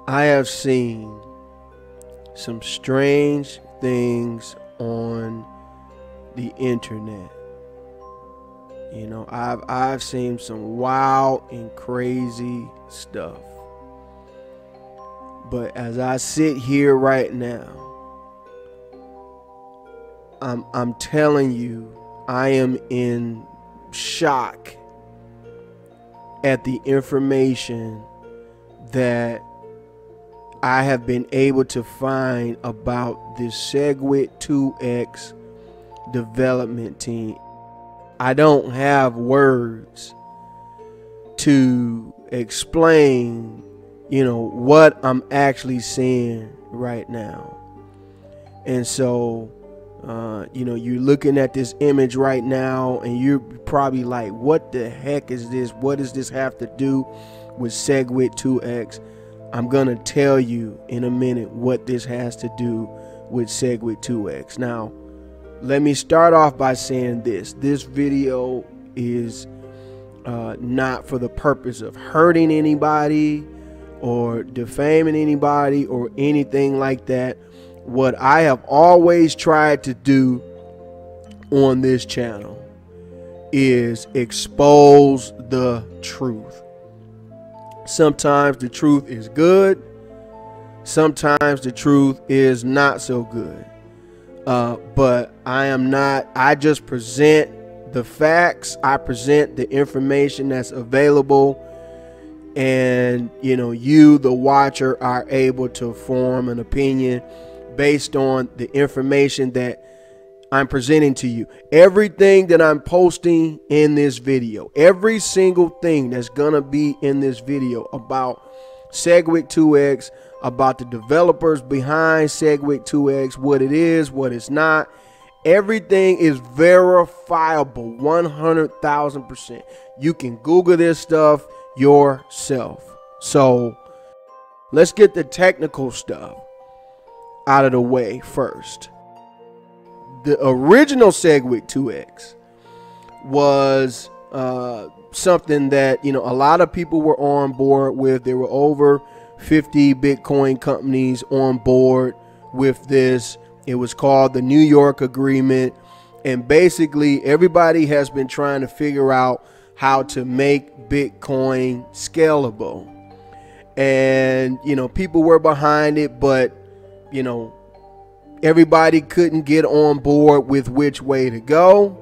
I have seen some strange things on the internet. You know, I've seen some wild and crazy stuff. But as I sit here right now, I'm telling you, I am in shock at the information that I have been able to find about this Segwit2x development team. I don't have words to explain, you know, what I'm actually seeing right now. And so, you know, you're looking at this image right now and you're probably like, what the heck is this? What does this have to do with Segwit2x? I'm going to tell you in a minute what this has to do with Segwit2x. Now, let me start off by saying this. This video is not for the purpose of hurting anybody or defaming anybody or anything like that. What I have always tried to do on this channel is expose the truth. Sometimes the truth is good. Sometimes the truth is not so good. But I just present the facts. I present the information that's available. And, you know, you, the watcher, are able to form an opinion based on the information that I'm presenting to you. Everything that I'm posting in this video, every single thing that's gonna be in this video about Segwit2x, about the developers behind Segwit2x, what it is, what it's not, everything is verifiable 100,000%. You can Google this stuff yourself. So let's get the technical stuff out of the way first. The original Segwit2x was something that, you know, a lot of people were on board with. There were over 50 Bitcoin companies on board with this. It was called the New York Agreement. And basically everybody has been trying to figure out how to make Bitcoin scalable. And, you know, people were behind it, but, you know, everybody couldn't get on board with which way to go.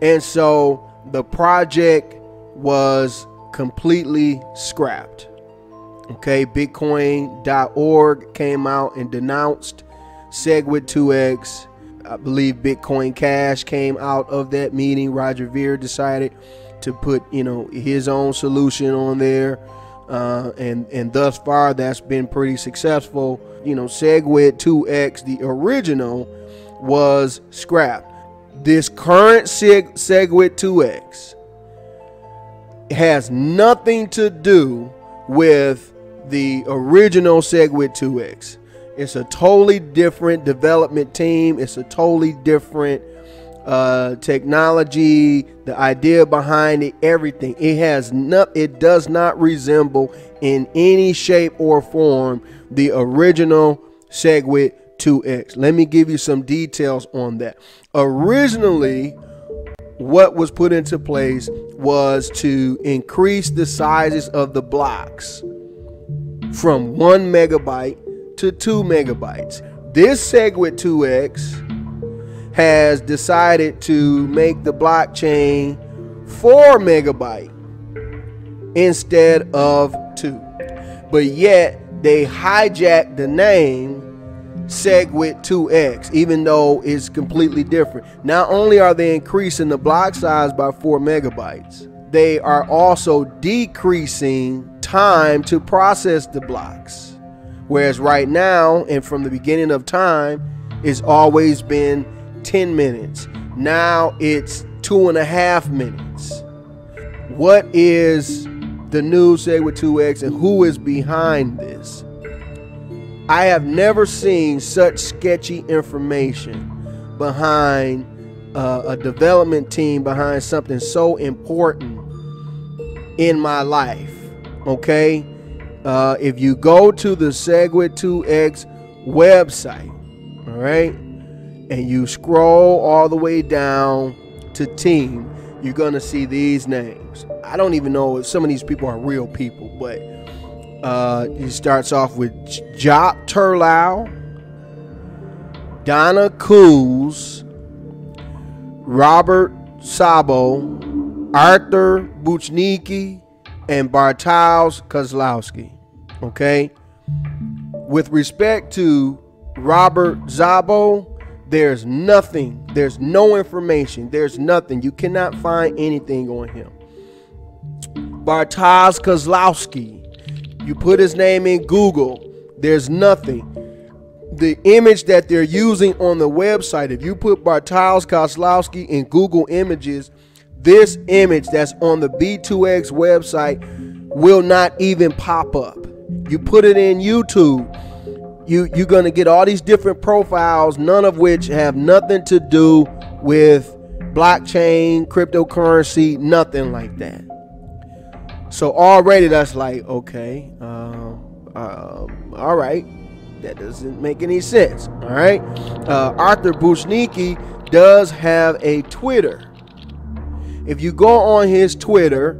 And so the project was completely scrapped. Okay, Bitcoin.org came out and denounced Segwit2x. I believe Bitcoin Cash came out of that meeting. Roger Ver decided to put, you know, his own solution on there. And thus far that's been pretty successful. You know, Segwit2x, the original, was scrapped. This current Segwit2x has nothing to do with the original Segwit2x. It's a totally different development team. It's a totally different technology, the idea behind it, everything. It does not resemble in any shape or form the original Segwit2x. Let me give you some details on that. Originally, what was put into place was to increase the sizes of the blocks from 1 megabyte to 2 megabytes. This Segwit2x has decided to make the blockchain 4 megabyte instead of 2. But yet they hijacked the name Segwit2x, even though it's completely different. Not only are they increasing the block size by 4 megabytes, they are also decreasing time to process the blocks. Whereas right now, and from the beginning of time, it's always been 10 minutes. Now it's 2.5 minutes. What is the new Segwit2x and who is behind this? I have never seen such sketchy information behind a development team, behind something so important in my life. Okay, if you go to the Segwit2x website, all right, and you scroll all the way down to team, you're gonna see these names. I don't even know if some of these people are real people, but he starts off with Turlock, Donna Coos, Robert Sabo, Arthur Buchnicki, and Bartosz Kozlowski. Okay, with respect to Robert Sabo, there's nothing, there's no information, there's nothing. You cannot find anything on him. Bartosz Kozlowski, you put his name in Google, there's nothing. The image that they're using on the website, if you put Bartosz Kozlowski in Google Images, this image that's on the B2X website will not even pop up. You put it in YouTube, you're going to get all these different profiles, none of which have nothing to do with blockchain, cryptocurrency, nothing like that. So already that's like, okay, all right, that doesn't make any sense. All right, Arthur Buchnicki does have a Twitter. If you go on his Twitter,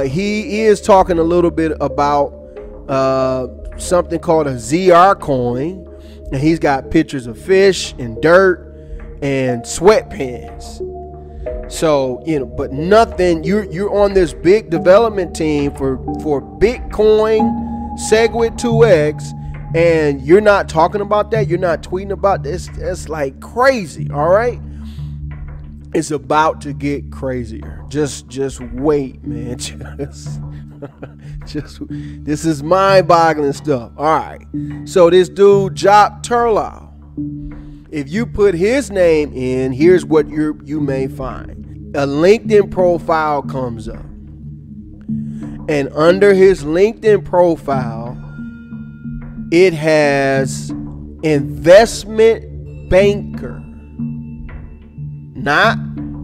he is talking a little bit about something called a ZR coin, and he's got pictures of fish and dirt and sweatpants. So, you know, but nothing. You're on this big development team for Bitcoin, Segwit2x, and you're not talking about that. You're not tweeting about this. It's like crazy. All right, it's about to get crazier. Just wait, man. Just this is mind-boggling stuff. All right, so this dude Turlock, if you put his name in, here's what you may find. A LinkedIn profile comes up, and under his LinkedIn profile, it has investment banker, not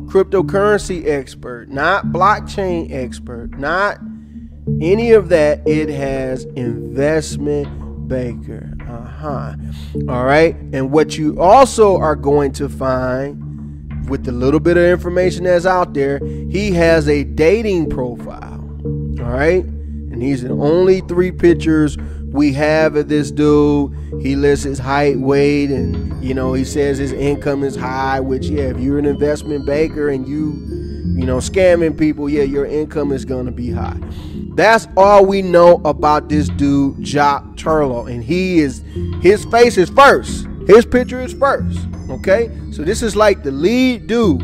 cryptocurrency expert, not blockchain expert, not any of that. It has investment banker. All right, and what you also are going to find, with the little bit of information that's out there, he has a dating profile. All right, and these are the only 3 pictures we have of this dude. He lists his height, weight, and you know, he says his income is high, which, yeah, if you're an investment banker and you know, scamming people, yeah, your income is gonna be high. That's all we know about this dude Turlock, and his face is first. His picture is first. Okay, so this is like the lead dude.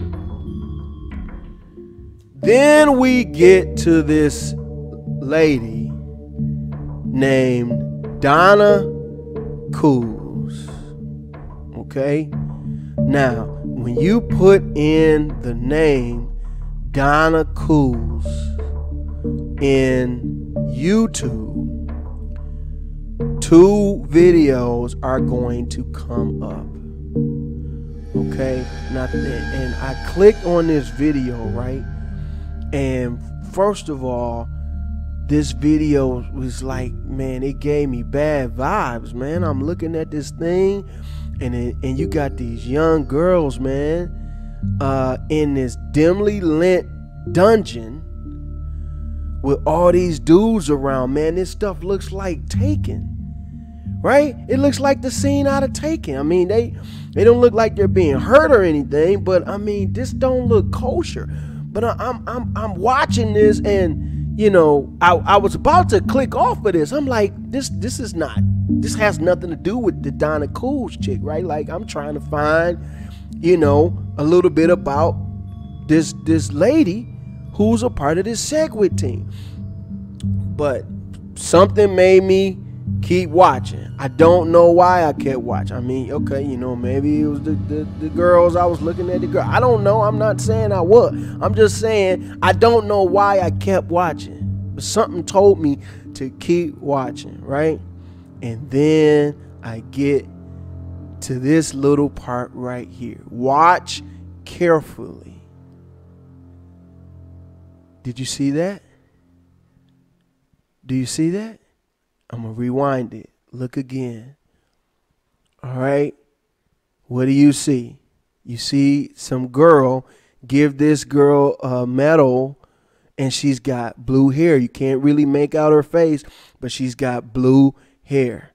Then we get to this lady named Donna Coos. Okay, now when you put in the name Donna Coos in YouTube, 2 videos are going to come up. Okay, now, and I clicked on this video, right? And first of all, this video was like, man, it gave me bad vibes, man. I'm looking at this thing, and you got these young girls, man, in this dimly lit dungeon with all these dudes around, man. This stuff looks like Taken, right? It looks like the scene out of Taken. I mean, they don't look like they're being hurt or anything, but I mean, this don't look kosher. But I'm watching this, and you know, I was about to click off of this. I'm like, this has nothing to do with the Donna Coos chick, right? Like, I'm trying to find, you know, a little bit about this lady who's a part of this Segwit team. But something made me keep watching. I don't know why I kept watching. I mean, okay, you know, maybe it was the girls. I was looking at the girl. I don't know. I'm not saying I was. I'm just saying I don't know why I kept watching. But something told me to keep watching, right? And then I get to this little part right here. Watch carefully. Did you see that? Do you see that? I'm going to rewind it. Look again. All right. What do you see? You see some girl give this girl a medal, and she's got blue hair. You can't really make out her face, but she's got blue hair.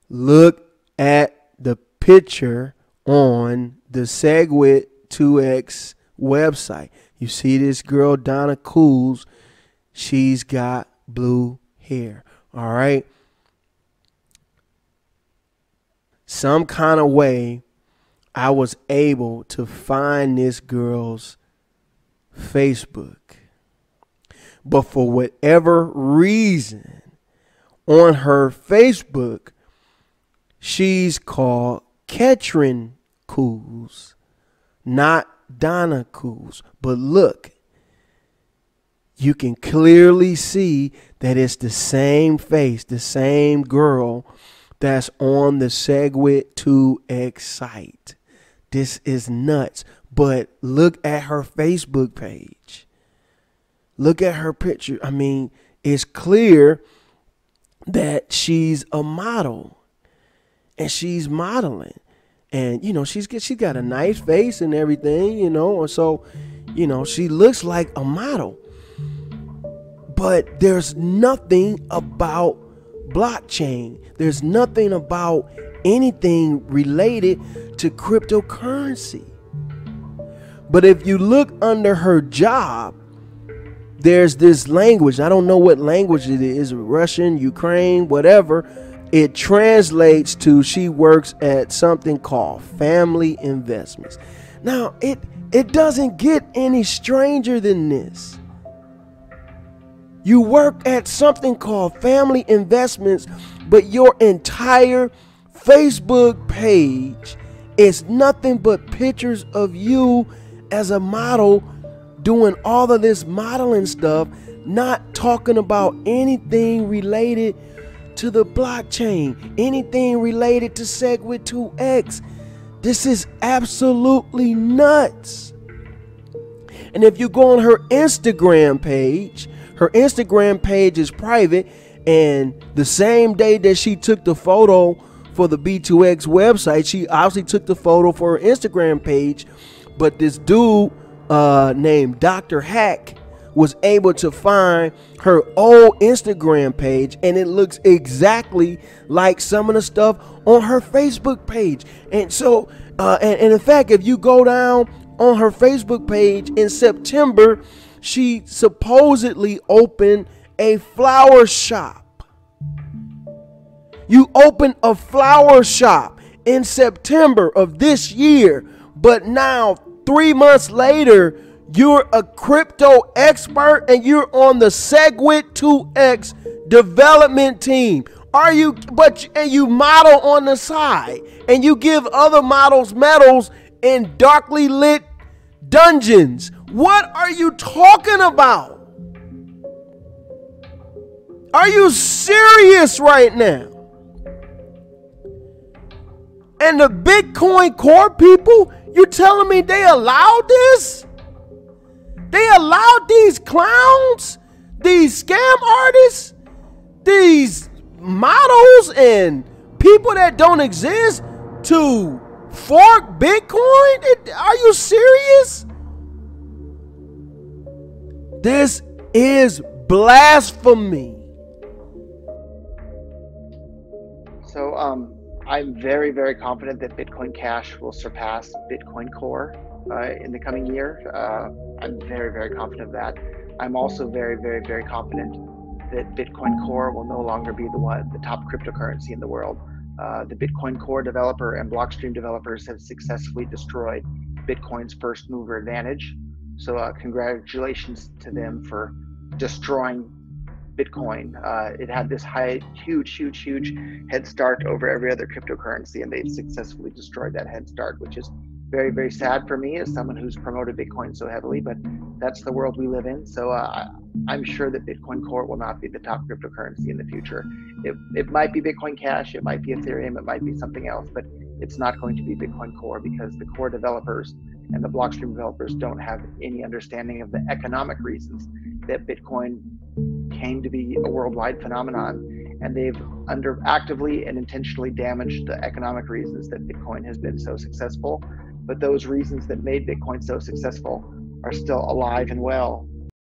Look at the picture on the Segwit2x website. You see this girl, Donna Coos. She's got blue hair. All right. Some kind of way, I was able to find this girl's Facebook. But for whatever reason, on her Facebook, she's called Katrin Coos, not Donna Coos. But look, you can clearly see that it's the same face, the same girl that's on the Segwit2x site. This is nuts. But look at her Facebook page. Look at her picture. I mean, it's clear that she's a model, and she's modeling. And, you know, she got a nice face and everything, you know. And so, you know, she looks like a model. But there's nothing about blockchain. There's nothing about anything related to cryptocurrency. But if you look under her job, there's this language. I don't know what language it is. Russian, Ukraine, whatever. It translates to she works at something called family investments. Now, it doesn't get any stranger than this. You work at something called family investments, but your entire Facebook page is nothing but pictures of you as a model doing all of this modeling stuff, not talking about anything related to the blockchain, anything related to Segwit2x. This is absolutely nuts. And if you go on her Instagram page is private, and the same day that she took the photo for the B2X website, she obviously took the photo for her Instagram page, but this dude named Dr. Hack was able to find her old Instagram page, and it looks exactly like some of the stuff on her Facebook page. And so, and in fact, if you go down on her Facebook page in September, she supposedly opened a flower shop. You opened a flower shop in September of this year, but now 3 months later, you're a crypto expert and you're on the Segwit2x development team. And you model on the side, and you give other models medals in darkly lit dungeons. What are you talking about? Are you serious right now? And the Bitcoin Core people, you telling me they allowed this? They allowed these clowns, these scam artists, these models and people that don't exist to fork Bitcoin? Are you serious? This is blasphemy. So I'm very, very confident that Bitcoin Cash will surpass Bitcoin Core in the coming year. I'm very, very confident of that. I'm also very, very, very confident that Bitcoin Core will no longer be the top cryptocurrency in the world. The Bitcoin Core developer and Blockstream developers have successfully destroyed Bitcoin's first mover advantage. So congratulations to them for destroying Bitcoin. It had this huge head start over every other cryptocurrency, and they've successfully destroyed that head start, which is very, very sad for me as someone who's promoted Bitcoin so heavily, but that's the world we live in. So I'm sure that Bitcoin Core will not be the top cryptocurrency in the future. It might be Bitcoin Cash, it might be Ethereum, it might be something else, but it's not going to be Bitcoin Core because the core developers and the Blockstream developers don't have any understanding of the economic reasons that Bitcoin came to be a worldwide phenomenon, and they've actively and intentionally damaged the economic reasons that Bitcoin has been so successful. But those reasons that made Bitcoin so successful are still alive and well